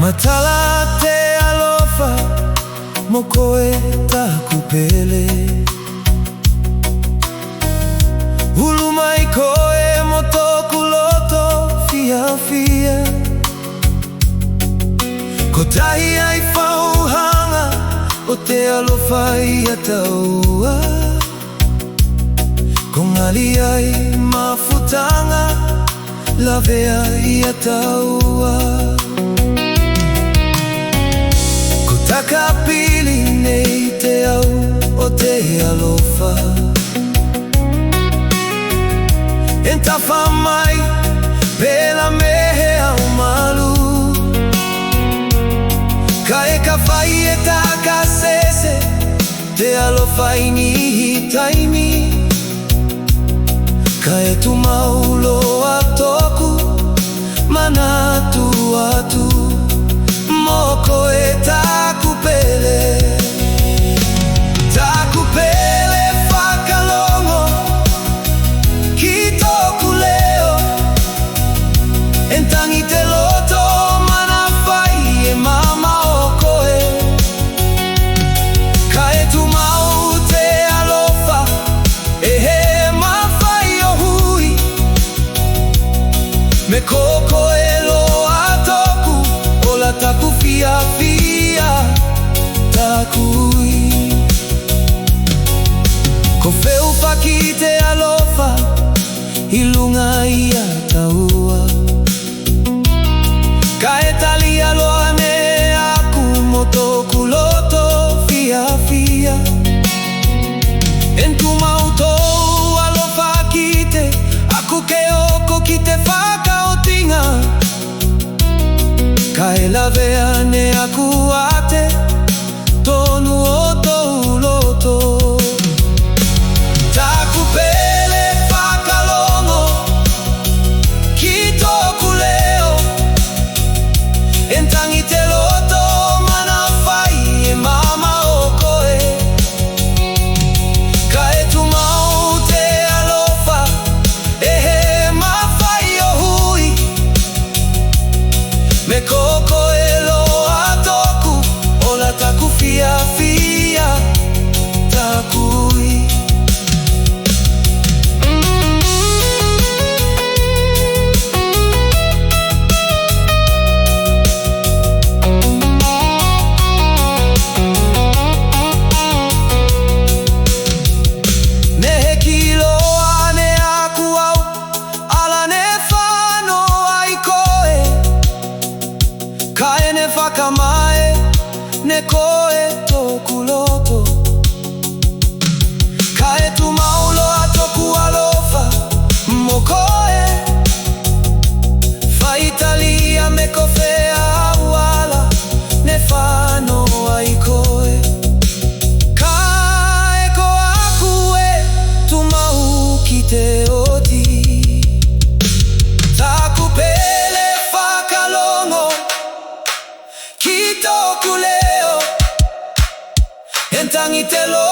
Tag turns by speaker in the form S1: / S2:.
S1: Matala te alofa, mokoe takupele. Hulumai koe motokuloto fia fia. Kotahi ai whauhanga o te alofa ia taua. Ko ngali ai mafutanga lavea ia taua. Takapili nei te au o te alofa. Entafa mai pela mehe au malu. Ka e ka whai e taka sese te alofa inihi taimi. Ka e tu maulo a toku manatu atu. Moko e takupele. Takupele whakalongo ki toku leo. Entangi te loto mana whai e mama o koe. Ka e tu mau te alofa e he mawhai o hui. Me koko e loa toku ola taku fia fia takui. Ko wheu whaki te alofa i lunga ia taua. Ka e tali aloa ne aku motoku loto fia fia. En tu mautou alofa ki te aku ke oko ki te whakaotinga. Ka e lavea ne aku ate tonu o tou loto. Takupele whakalongo ki toku leo. Entangi te loto mana whai e mama o koe. Ka e tu mau te alofa e he mawhai o hui. Me koko e loa toku ola taku fia fia takui. Ne he kiloa ne aku au ala ne whano ai koe. Ka e ne whakamae ne koe toku loto. Ka e tu maulo a toku alofa mo koe. Whaitalia me ko whea awala ne whano ai koe. Ka e ko aku e tu mau ki te oti. Takupele whakalongo ki toku leo. Entangi te lo